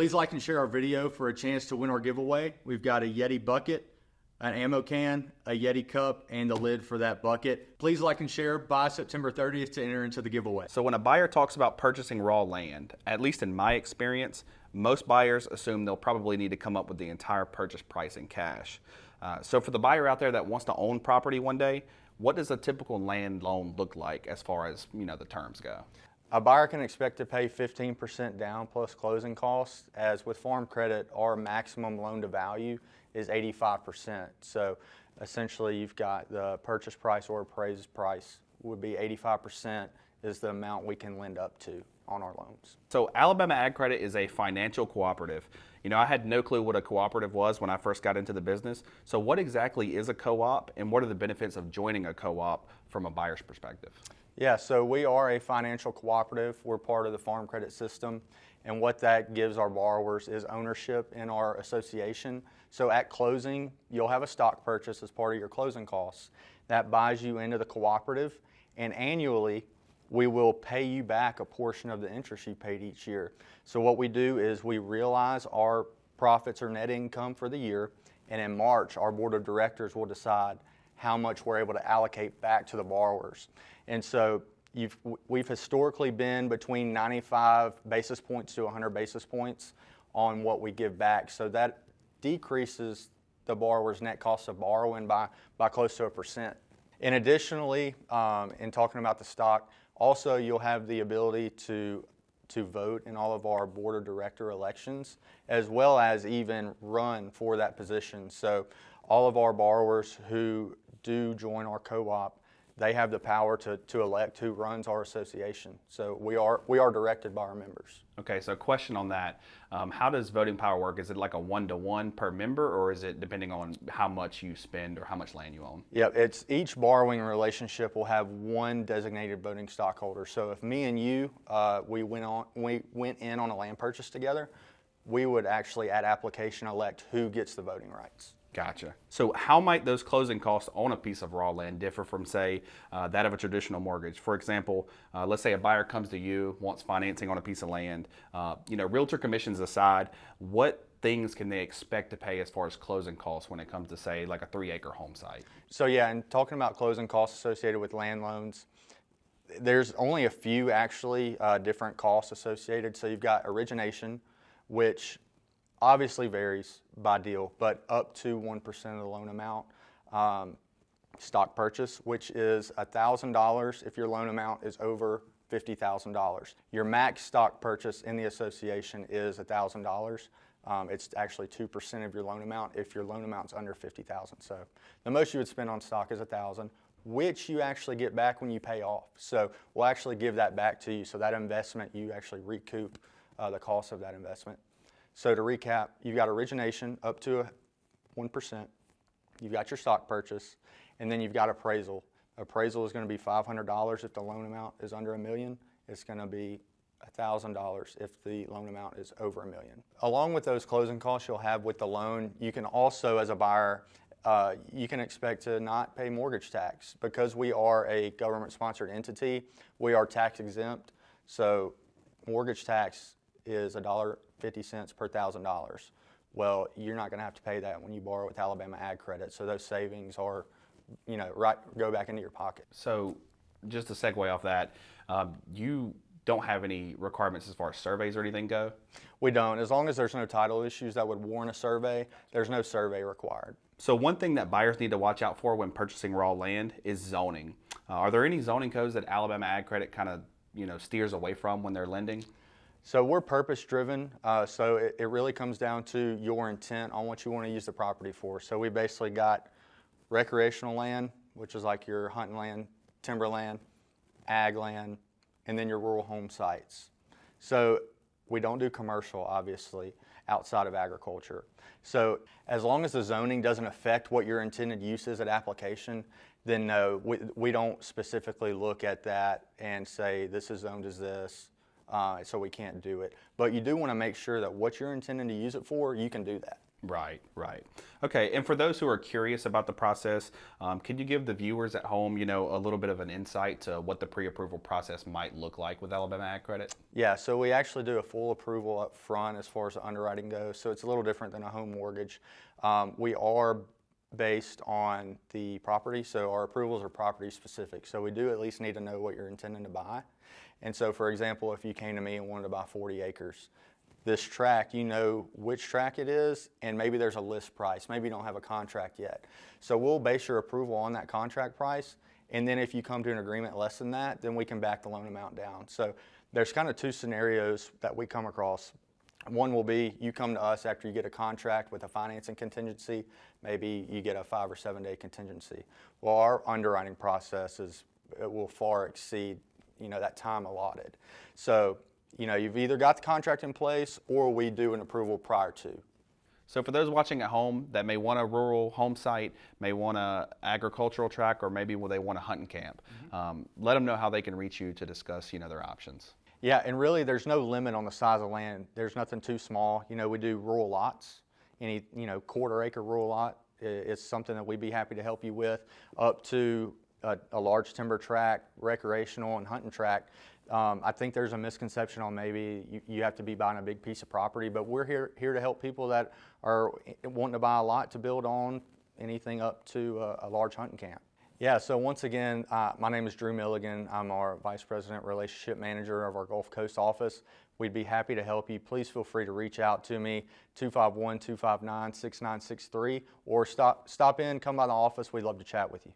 Please like and share our video for a chance to win our giveaway. We've got a Yeti bucket, an ammo can, a Yeti cup, and the lid for that bucket. Please like and share by September 30th to enter into the giveaway. So when a buyer talks about purchasing raw land, at least in my experience, most buyers assume they'll probably need to come up with the entire purchase price in cash. So for the buyer out there that wants to own property one day, what does a typical land loan look like as far as the terms go? A buyer can expect to pay 15% down plus closing costs. As with Farm Credit, our maximum loan to value is 85%. So essentially you've got the purchase price or appraised price would be 85% is the amount we can lend up to on our loans. So Alabama Ag Credit is a financial cooperative. I had no clue what a cooperative was when I first got into the business. So what exactly is a co-op, and what are the benefits of joining a co-op from a buyer's perspective? Yeah, so we are a financial cooperative. We're part of the Farm Credit system, and what that gives our borrowers is ownership in our association. So at closing, you'll have a stock purchase as part of your closing costs. That buys you into the cooperative, and annually, we will pay you back a portion of the interest you paid each year. So what we do is we realize our profits or net income for the year, and in March, our board of directors will decide how much we're able to allocate back to the borrowers. And so we've historically been between 95 basis points to 100 basis points on what we give back. So that decreases the borrower's net cost of borrowing by close to 1%. And additionally, in talking about the stock, also you'll have the ability to vote in all of our board of director elections, as well as even run for that position. So all of our borrowers who do join our co-op, they have the power to elect who runs our association. So we are directed by our members. Okay, so question on that. How does voting power work? Is it like a 1-to-1 per member, or is it depending on how much you spend or how much land you own? Yeah, it's each borrowing relationship will have one designated voting stockholder. So if me and you, we went in on a land purchase together, we would actually at application elect who gets the voting rights. Gotcha. So how might those closing costs on a piece of raw land differ from, say, that of a traditional mortgage? For example, let's say a buyer comes to you, wants financing on a piece of land. Realtor commissions aside, what things can they expect to pay as far as closing costs when it comes to, say, like a 3-acre home site? So yeah, and talking about closing costs associated with land loans, there's only a few actually different costs associated. So you've got origination, which obviously varies by deal, but up to 1% of the loan amount. Stock purchase, which is $1,000 if your loan amount is over $50,000. Your max stock purchase in the association is $1,000. It's actually 2% of your loan amount if your loan amount's under $50,000. So the most you would spend on stock is $1,000, which you actually get back when you pay off. So we'll actually give that back to you. So that investment, you actually recoup the cost of that investment. So to recap, you've got origination up to 1%, you've got your stock purchase, and then you've got appraisal. Appraisal is going to be $500 if the loan amount is under $1 million. It's going to be $1,000 if the loan amount is over $1 million. Along with those closing costs you'll have with the loan, you can also, as a buyer, you can expect to not pay mortgage tax. Because we are a government-sponsored entity, we are tax exempt, so mortgage tax is $1.50 per $1,000. Well, you're not going to have to pay that when you borrow with Alabama Ag Credit. So those savings are, go back into your pocket. So just to segue off that, you don't have any requirements as far as surveys or anything go? We don't. As long as there's no title issues that would warrant a survey, there's no survey required. So one thing that buyers need to watch out for when purchasing raw land is zoning. Are there any zoning codes that Alabama Ag Credit kind of steers away from when they're lending? So we're purpose-driven, so it really comes down to your intent on what you want to use the property for. So we basically got recreational land, which is like your hunting land, timberland, ag land, and then your rural home sites. So we don't do commercial, obviously, outside of agriculture. So as long as the zoning doesn't affect what your intended use is at application, then no, we don't specifically look at that and say this is zoned as this. So we can't do it. But you do want to make sure that what you're intending to use it for, you can do that. Right, right. Okay, and for those who are curious about the process, can you give the viewers at home, a little bit of an insight to what the pre-approval process might look like with Alabama Ag Credit? Yeah, so we actually do a full approval up front as far as the underwriting goes, so it's a little different than a home mortgage. We are based on the property, so our approvals are property specific. So we do at least need to know what you're intending to buy. And so, for example, if you came to me and wanted to buy 40 acres, this tract, you know which tract it is, and maybe there's a list price. Maybe you don't have a contract yet. So we'll base your approval on that contract price, and then if you come to an agreement less than that, then we can back the loan amount down. So there's kind of two scenarios that we come across. One will be you come to us after you get a contract with a financing contingency. Maybe you get a 5 or 7 day contingency. Well, our underwriting process it will far exceed that time allotted. So you've either got the contract in place or we do an approval prior to. So for those watching at home that may want a rural home site, may want an agricultural tract, or maybe they want a hunting camp, let them know how they can reach you to discuss their options. Yeah, and really there's no limit on the size of land. There's nothing too small. We do rural lots. Any quarter acre rural lot is something that we'd be happy to help you with, up to a large timber tract, recreational and hunting tract. I think there's a misconception on maybe you have to be buying a big piece of property, but we're here to help people that are wanting to buy a lot to build on, anything up to a large hunting camp. Yeah, so once again, my name is Drew Milligan. I'm our Vice President Relationship Manager of our Gulf Coast office. We'd be happy to help you. Please feel free to reach out to me, 251-259-6963, or stop in, come by the office. We'd love to chat with you.